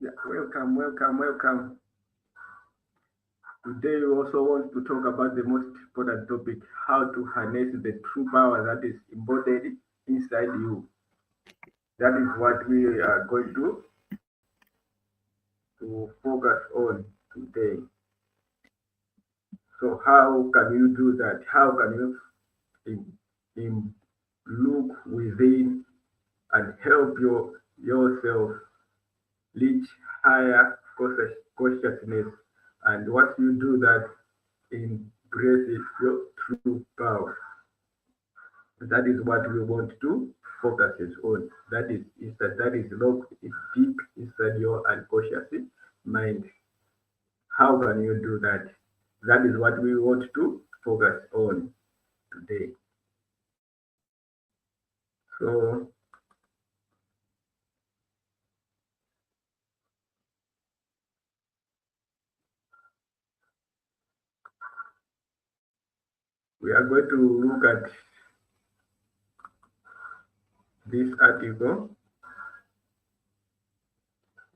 Yeah, welcome, welcome, welcome. Today we also want to talk about the most important topic, how to harness the true power that is embodied inside you. That is what we are going to focus on today. So how can you do that? How can you look within and help yourself reach higher consciousness? And once you do that, embrace your true power. That is what we want to focus on. That is locked deep inside your unconscious mind. How can you do that? That is what we want to focus on today. So we are going to look at this article.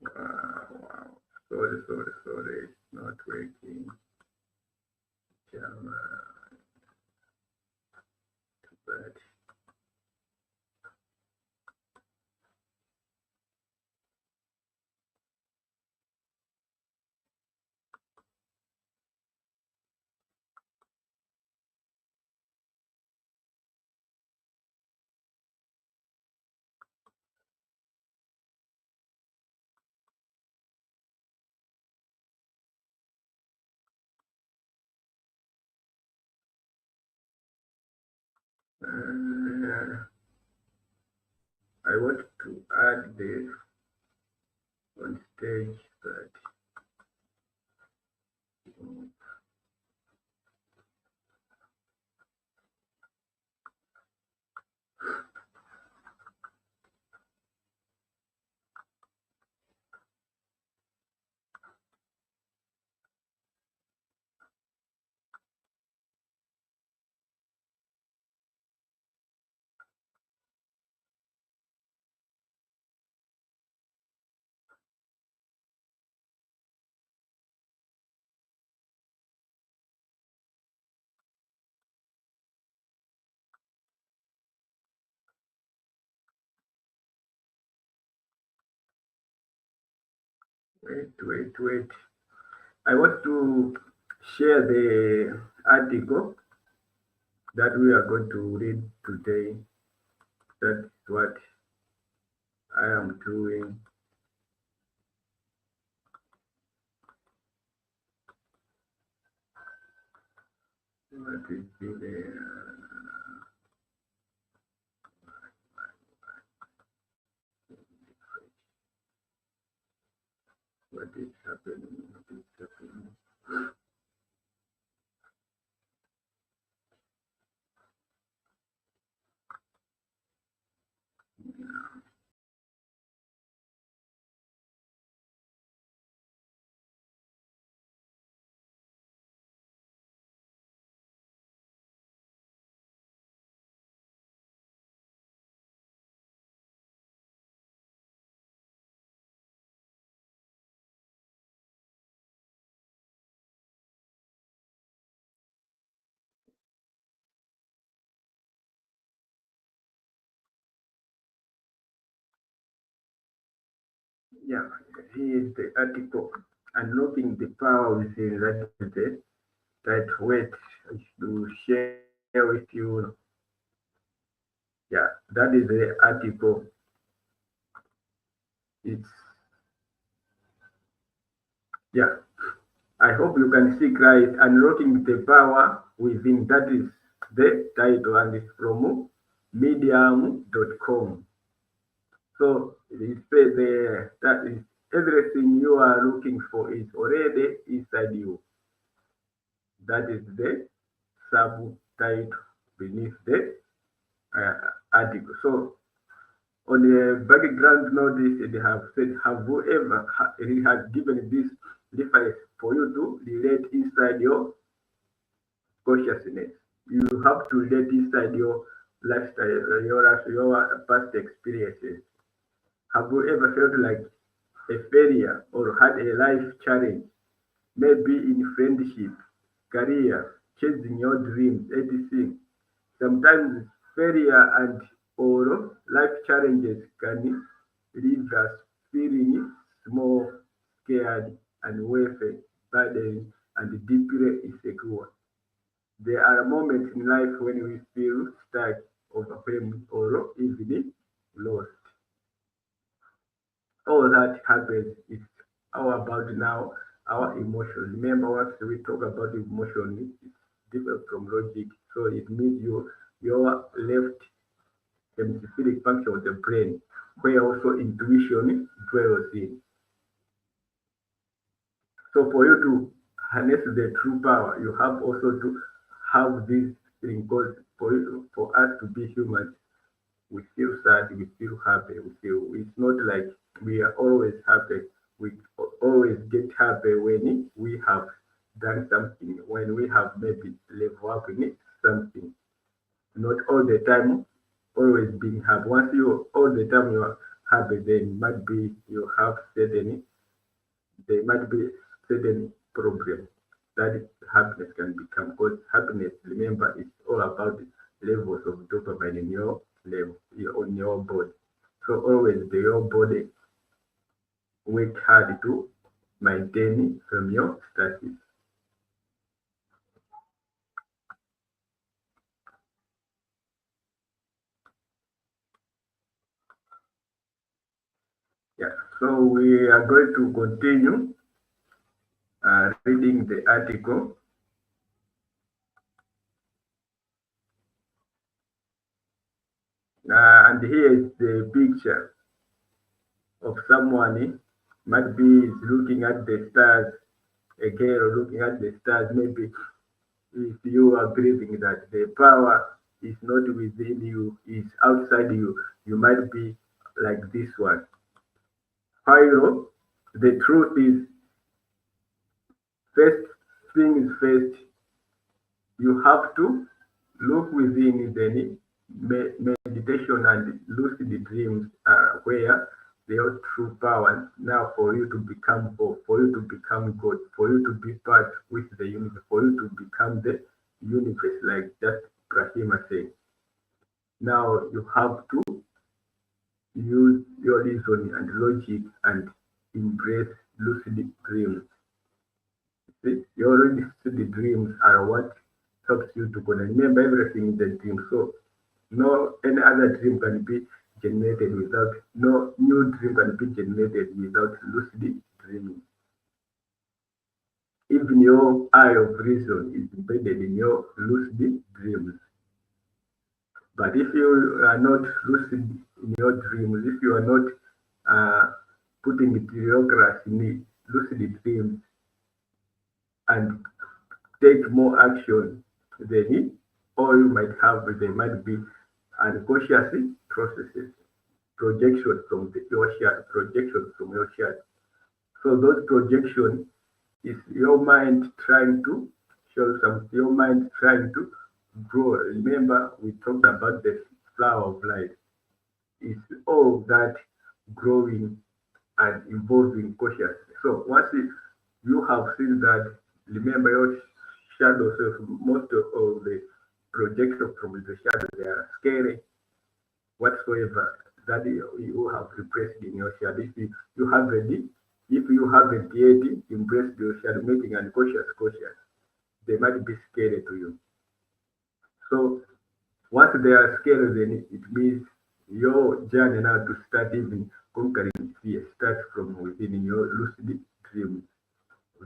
Wow. Sorry, it's not working. But 'Cause I want to add this on stage that wait. I want to share the article that we are going to read today. That's what I am doing. What is the what is happening? What is happening? Yeah, here is the article. Unlocking the power within. That is the title. Wait to share with you. Yeah, that is the article. It's yeah. I hope you can see right. Unlocking the power within. That is the title, and it's from medium.com. So it says there that is everything you are looking for is already inside you. That is the subtitle beneath the article. So on the background notice, they have said, have you ever he has given this device for you to relate inside your consciousness? You have to relate inside your lifestyle, your past experiences. Have you ever felt like a failure or had a life challenge, maybe in friendship, career, chasing your dreams, etc. Sometimes failure and or life challenges can leave us feeling small, scared, and weary, burdened, and deeply insecure. There are moments in life when we feel stuck, overwhelmed, or even lost. All that happens is how about now our emotion. Remember, once we talk about emotion, it's different from logic. So it means your left hemispheric function of the brain, where also intuition dwells in. So for you to harness the true power, you have also to have this thing because for us to be humans, we feel sad, we feel happy, we feel it's not like we are always happy. We always get happy when we have done something, when we have maybe level up in it, something. Not all the time, always being happy. Once you all the time you are happy, then might be you have certain there might be certain problem that happiness can become. Because happiness, remember, is all about levels of dopamine in your level on your body. So always your body work hard to maintain from your status. Yeah. So we are going to continue reading the article. And here is the picture of someone might be is looking at the stars, a girl looking at the stars. Maybe if you are believing that the power is not within you, is outside you, you might be like this one. Pyro, the truth is, first things first, you have to look within. Then meditation and lucid dreams are where your true power now for you to become whole, for you to become God, for you to be part with the universe, for you to become the universe, like just Brahima said. Now you have to use your reason and logic and embrace lucid dreams. See, your lucid dreams are what helps you to gonna remember everything in the dream. So no any other dream can be generated without no new dream can be generated without lucid dreaming. Even your eye of reason is embedded in your lucid dreams. But if you are not lucid in your dreams, if you are not putting the bureaucracy in lucid dreams and take more action than it, or you might have, there might be unconscious processes, projections from your shadow, projections from your shadow. So those projections is your mind trying to show something, your mind trying to grow. Remember, we talked about the flower of life. It's all that growing and evolving consciously. So once you have seen that, remember your shadow self, most of the projection from the shadow, they are scary whatsoever that you have repressed in your shadow. If you haven't, if you haven't yet embraced your shadow, making unconscious conscious, they might be scary to you. So once they are scary, then it means your journey now to start even conquering fear starts from within your lucid dreams.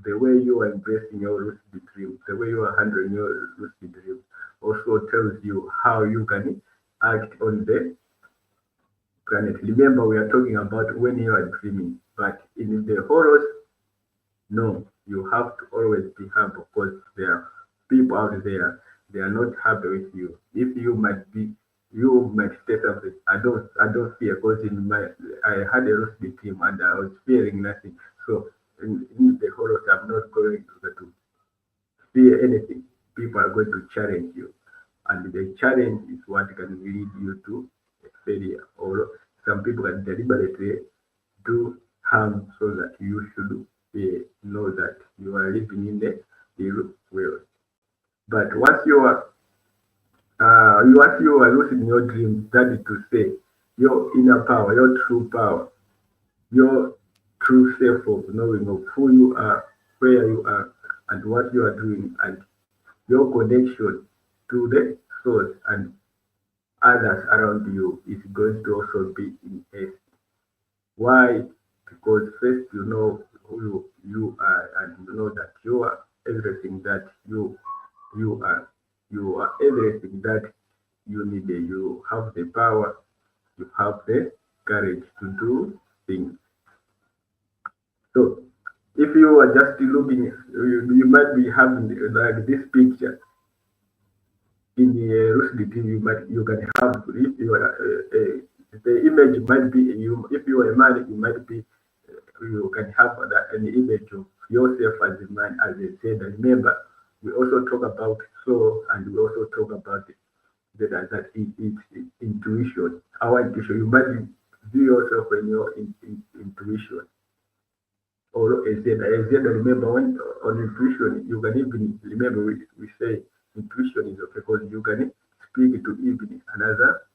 The way you are embracing your lucid dreams, the way you are handling your lucid dreams also tells you how you can act on the planet. Remember, we are talking about when you are dreaming, but in the horrors, no, you have to always be humble because there are people out there, they are not happy with you. If you might be, you might say something. I don't fear because in my, I had a rusty team and I was fearing nothing. So in the horrors, I'm not going to fear anything. People are going to challenge you, and the challenge is what can lead you to a failure. Or some people can deliberately do harm, so that you should know that you are living in the real world. But once you are losing your dreams, that is to say, your inner power, your true power, your true self of knowing of who you are, where you are, and what you are doing, and your connection to the source and others around you is going to also be in haste. Why? Because first you know who you are, and you know that you are everything that you are. You are everything that you need. You have the power, you have the courage to do things. So if you are just looking, you might be having like this picture in Rushdie TV. You can have, if you are the image might be you. If you are a man, you might be, you can have an image of yourself as a man, as I said. And remember, we also talk about soul, and we also talk about that it's intuition. Our intuition. You might view yourself in your intuition. Or as I remember when on intuition, you can even remember we say intuition is okay because you can speak to even another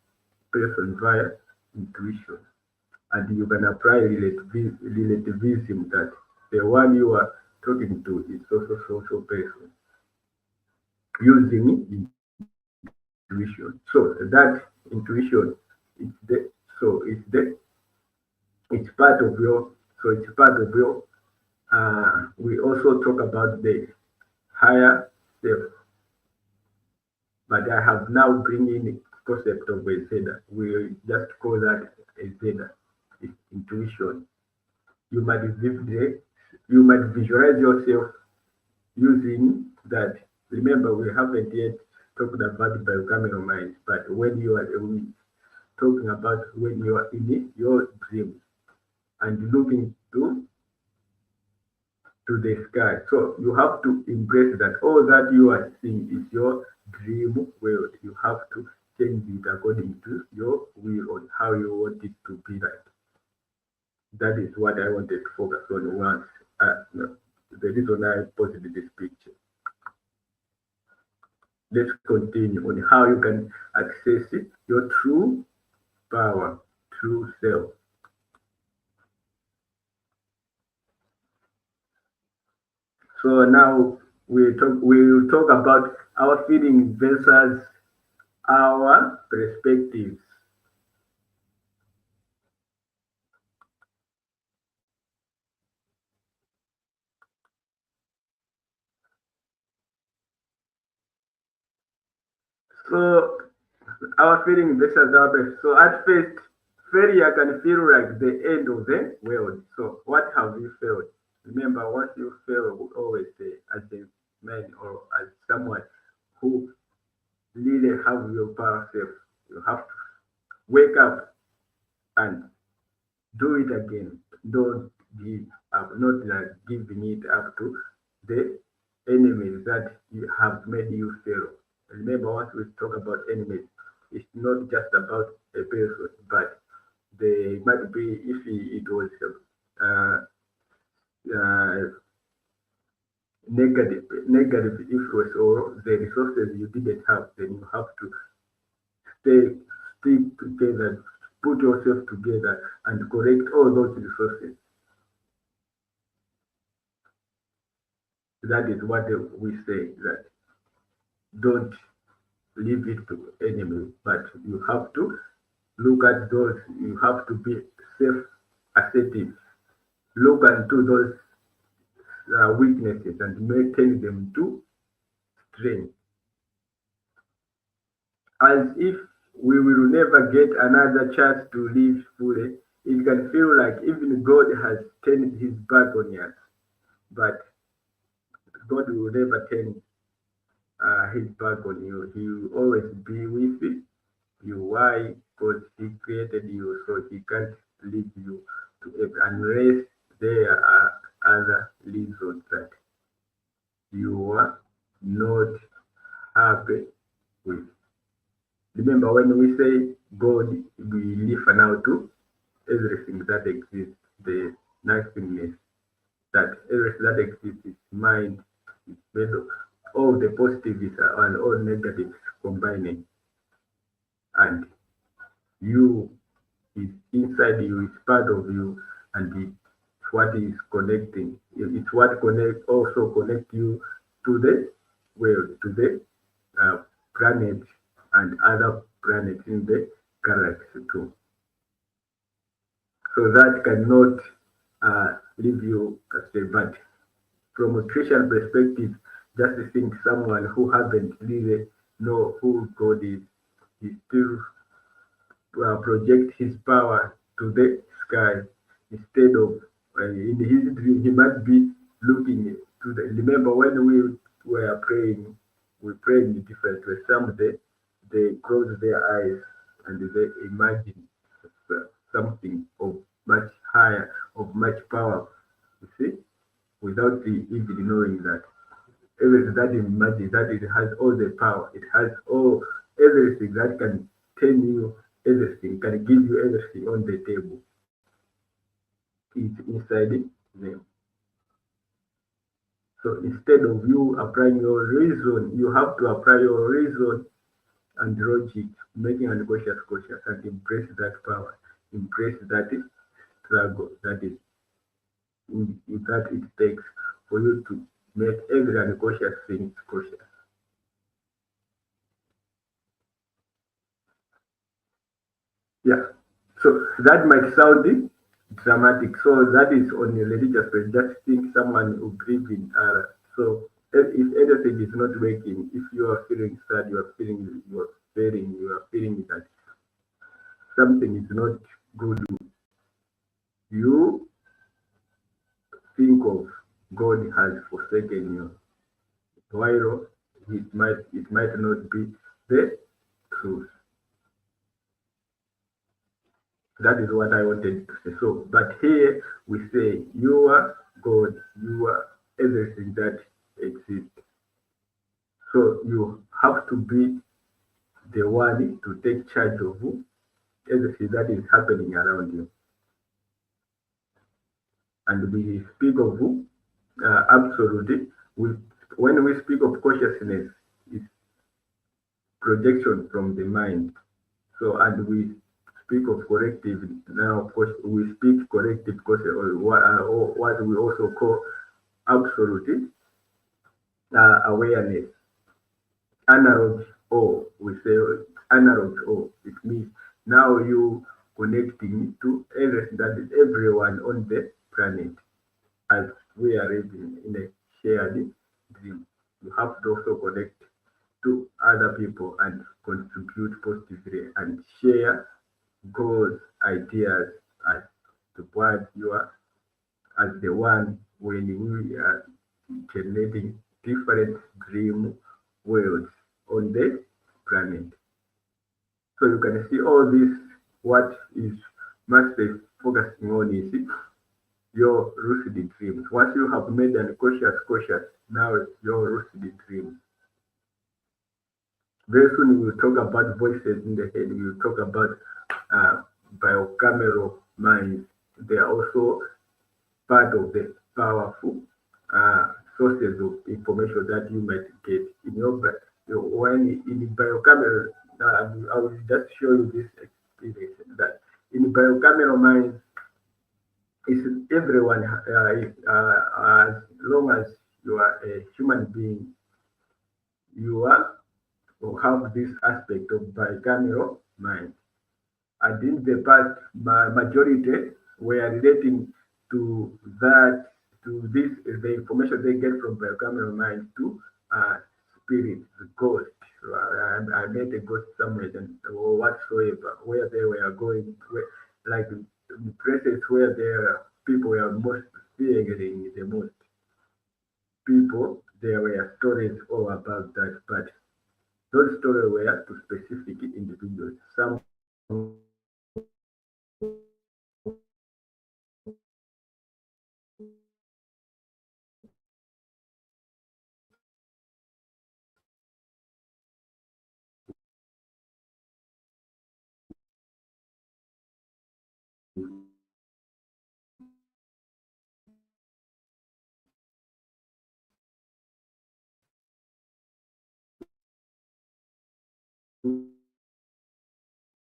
person via intuition, and you can apply relativism that the one you are talking to is also social person using intuition. So that intuition is the so it's the it's part of your it's part of your we also talk about the higher self, but I have now bring in concept of a Zeta. We just call that a Zeta. It's intuition. You might you might visualize yourself using that. Remember, we haven't yet talked about bicameral mind, but when you are talking about when you are in your dreams and looking to the sky. So you have to embrace that all that you are seeing is your dream world. You have to change it according to your will on how you want it to be like. That is what I wanted to focus on once. No, the reason I posted this picture. Let's continue on how you can access your true power, true self. So now we'll talk about our feelings versus our perspectives. So our feeling versus our best. So at first, failure can feel like the end of the world. So what have you felt? Remember, once you fail, we always say, as a man or as someone who really have your power self, you have to wake up and do it again. Don't give up, not like giving it up to the enemies that you have made you fail. Remember, once we talk about enemies, it's not just about a person, but they might be if it was uh, uh, negative influence or the resources you didn't have, then you have to stay stick together, put yourself together, and correct all those resources. That is what we say that don't leave it to enemy, but you have to look at those. You have to be self-assertive. Look into those weaknesses and maintain them to strength, as if we will never get another chance to live fully. It can feel like even God has turned his back on us, but God will never turn his back on you. He will always be with you. Why? Because he created you, so he can't leave you to it unless there are other reasons that you are not happy with. Remember, when we say God, we refer now to everything that exists, nothingness, that everything that exists is mind, is made of all the positives and all negatives combining, and you is inside you, it's part of you, and it's what is connecting. It's what connect you to the to the planet and other planets in the galaxy too. So that cannot leave you astray. But from a Christian perspective, just think someone who haven't really know who God is, he still project his power to the sky instead of in his dream he might be looking to the. Remember when we were praying, we prayed in different ways. Some they close their eyes and they imagine something of much higher, of much power. You see, without even knowing that everything that you imagine, that it has all the power, it has all everything that can tell you everything, can give you everything on the table. It's inside them. So instead of you applying your reason, you have to apply your reason and logic, making unconscious conscious, and embrace that power, embrace that struggle that it takes for you to make every unconscious thing conscious. Yeah. So that might sound dramatic. So that is on a religious place. Just think someone who believes in Allah. So if anything is not working, if you are feeling sad, you are feeling that something is not good, you think of God has forsaken you. While it might not be the truth. That is what I wanted to say. So, but here we say you are God, you are everything that exists. So you have to be the one to take charge of everything that is happening around you. And we speak of absolutely. We, when we speak of consciousness, it's projection from the mind. So, and we speak of collective now. Of course, we speak collective because or what we also call absolute awareness. Analog O, we say analog O. It means now you connecting to that is everyone on the planet as we are living in a shared dream. You have to also connect to other people and contribute positively and share goals, ideas as to what you are as the one when we are generating different dream worlds on the planet. So you can see all this, what is mostly focusing on is your lucid dreams. Once you have made an conscious, now it's your lucid dreams. Very soon we'll talk about voices in the head, we'll talk about uh, biocameral minds. They are also part of the powerful sources of information that you might get in when in biocamera. I will just show you this experience that in biocamera mind is everyone as long as you are a human being, you are you have this aspect of bicameral mind. And in the past, majority were relating to that, to this, the information they get from bicameral mind to spirits, ghosts. So I met a ghost somewhere and, or whatsoever, where they were going, like places where there people were most fearing the most. People, there were stories all about that, but those stories were to specific individuals. Some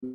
the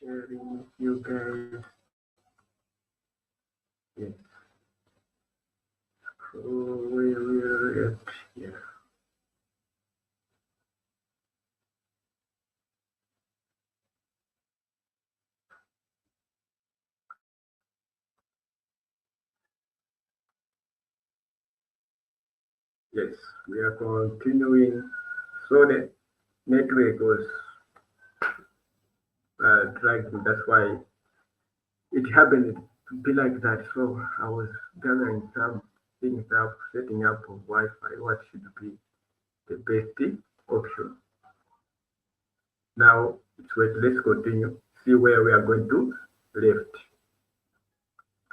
sharing with you guys. Yes. So we will get here. Yes, we are continuing. So the network was dragging. That's why it happened to be like that. So I was gathering some things up, setting up of Wi-Fi. What should be the best option? Now let's continue. See where we are going to left.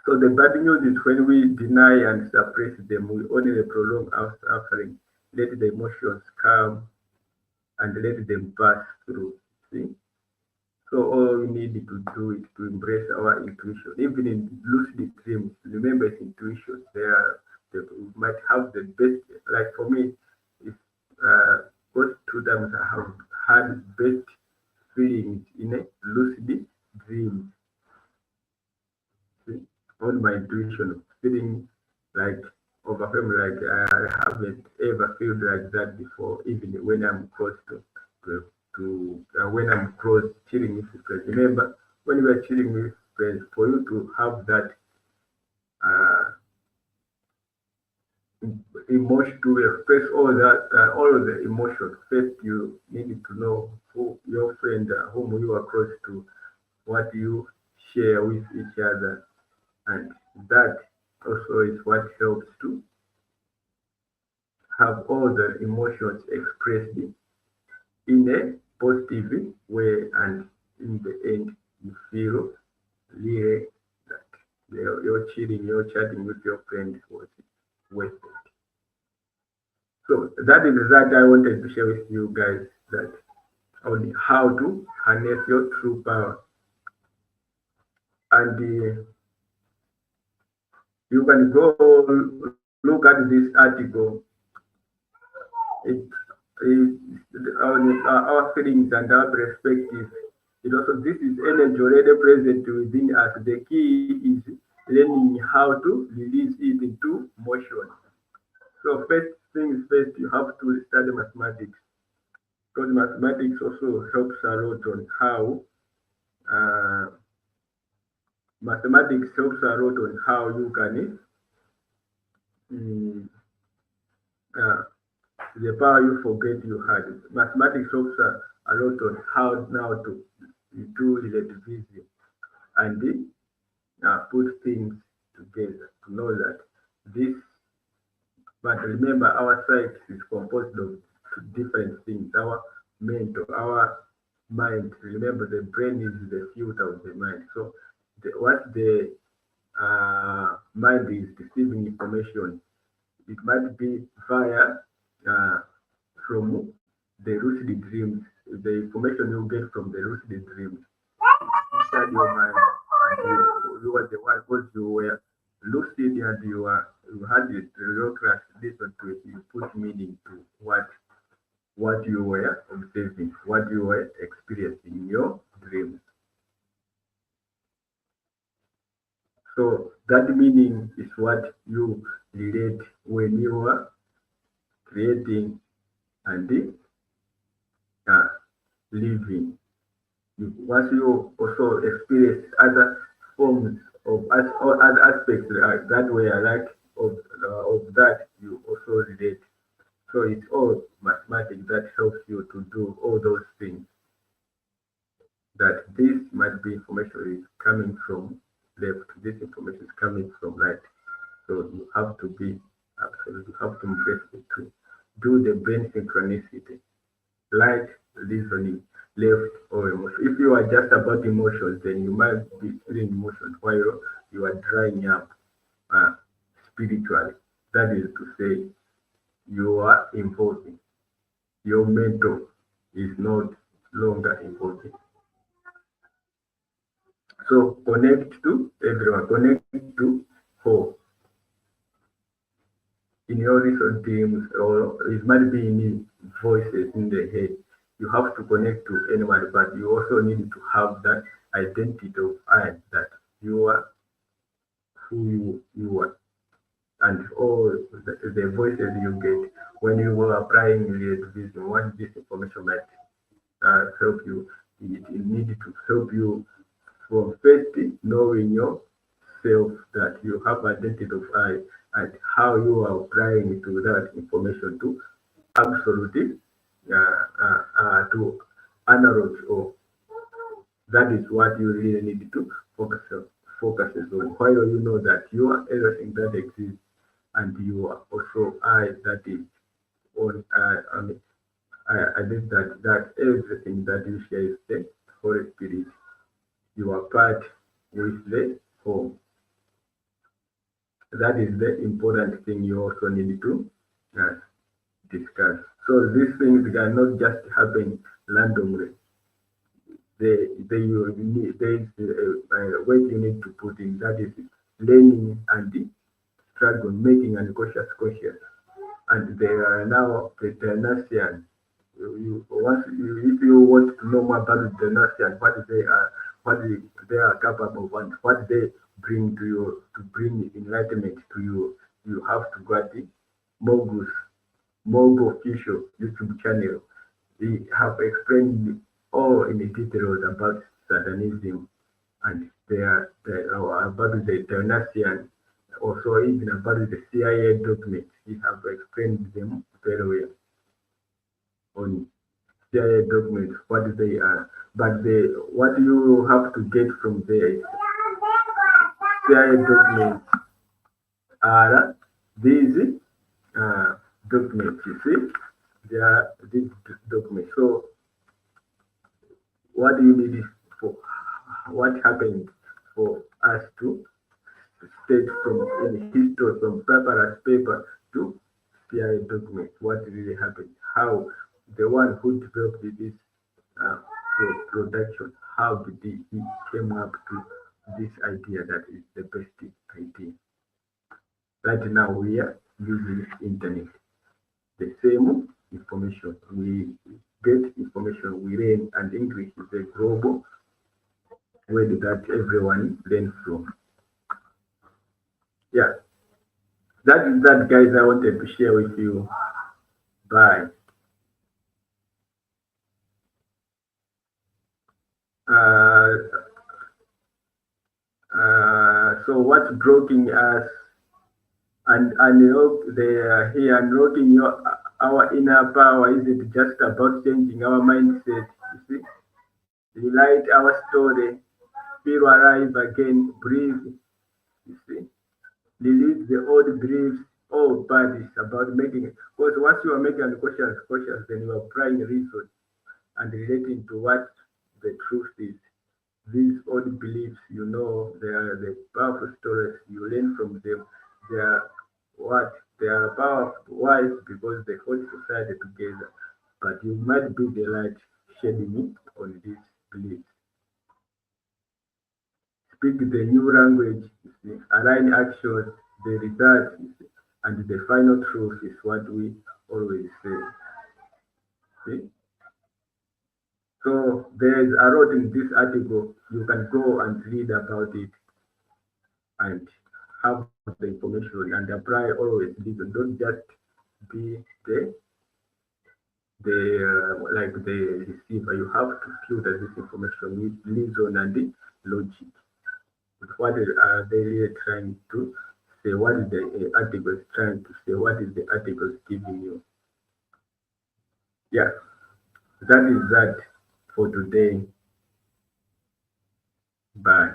So the bad news is when we deny and suppress them, we only prolong our suffering. Let the emotions come and let them pass through. See? So all we need to do is to embrace our intuition. Even in lucid dreams, remember it's intuition. They might have the best. Like for me, it's both 2 times I have had best feelings in a lucid dream. See, on my intuition, feeling like overwhelmed, like I haven't ever felt like that before, even when I'm close to when I'm close chilling with friends. Remember, when we are chilling with friends, for you to have that uh, emotion to express all of the emotions, first you need to know who your friend, whom you are close to, what you share with each other, and that also is what helps to have all the emotions expressed in a positive way, and in the end you feel really that you're chilling, you're chatting with your friend was worth it. So that is that I wanted to share with you guys, that on how to harness your true power. And you can go look at this article. It is on our feelings and our perspectives. It also, this is energy already present within us. The key is learning how to release it into motion. So first things first, you have to study mathematics, because mathematics also helps a lot on how uh, mathematics helps a lot on how you can mm, uh, the power you forget you had. Mathematics helps a lot on how now to do relativism and put things together to know that this. But remember, our psyche is composed of different things. Our mental, our mind. Remember, the brain is the filter of the mind. So, what the mind is receiving information, it might be via uh, from the lucid dreams, the information you get from the lucid dreams inside your mind. And you were the one, because you were lucid and you had the real class listen to it, you put meaning to what you were observing, what you were experiencing in your dreams. So that meaning is what you relate when you are creating and uh, living. Once you also experience other forms of or other aspects that were like of that, you also relate. So it's all mathematics that helps you to do all those things. That this might be information is coming from left, this information is coming from right. So you have to be absolute, you have to embrace it to do the brain synchronicity, right reasoning, left or emotion. If you are just about emotions, then you might be feeling emotions while you are drying up uh, spiritually. That is to say, you are involving. Your mental is not longer involving. So connect to everyone, connect to whole in your stories or dreams, or it might be in voices in the head. You have to connect to anyone, but you also need to have that identity of I, that you are who you are, and all the voices you get when you were applying the vision. What this information might help you. It needed to help you from first knowing yourself, that you have identity of I, and how you are applying to that information to absolute, to analog, or that is what you really need to focuses on. While you know that you are everything that exists, and you are also I, that is on. I think that everything that you share is the Holy Spirit. You are part with the home. That is the important thing you also need to uh, discuss. So these things cannot just happen randomly. You need, there is weight you need to put in, that is learning and the struggle, making and conscious. And there are now the Dionysian. If you want to know more about the Dionysian, they are capable of, and what they bring to you, to bring enlightenment to you, you have to go to Mogul's Mogul official YouTube channel. We have explained all in details about Satanism, and about the Dionysian, also even about the CIA documents. We have explained them very well on CIA documents, what they are. But what you have to get from there is CIA documents are these documents. You see, they are these documents. So what do you need for what happened for us to state from in history, from papyrus paper to CIA document, what really happened, how the one who developed this uh, production, how did he came up to this idea that is the best idea. Right now we are using internet, the same information. We get information, we learn, and English is a global word that everyone learns from. Yeah, that is that, guys. I wanted to share with you. Bye. Uh, so what's blocking us and unlock the here unlocking your our inner power? Is it just about changing our mindset? You see, rewrite our story, feel alive again, breathe. You see, release the old beliefs, old bodies about making it. Because once you are making conscious, then you are applying reason and relating to what the truth is. These old beliefs, they are the powerful stories. You learn from them. They are what? They are powerful. Why? Because they hold society together. But you might be the light shedding on these beliefs. Speak the new language, align actions, the result, and the final truth is what we always say. See? So there's a lot in this article. You can go and read about it and have the information and apply always. Listen. Don't just be the receiver. You have to filter this information with reason and the logic. What are they really trying to say? What is the article trying to say? What is the article giving you? Yeah, that is that for today. Bye.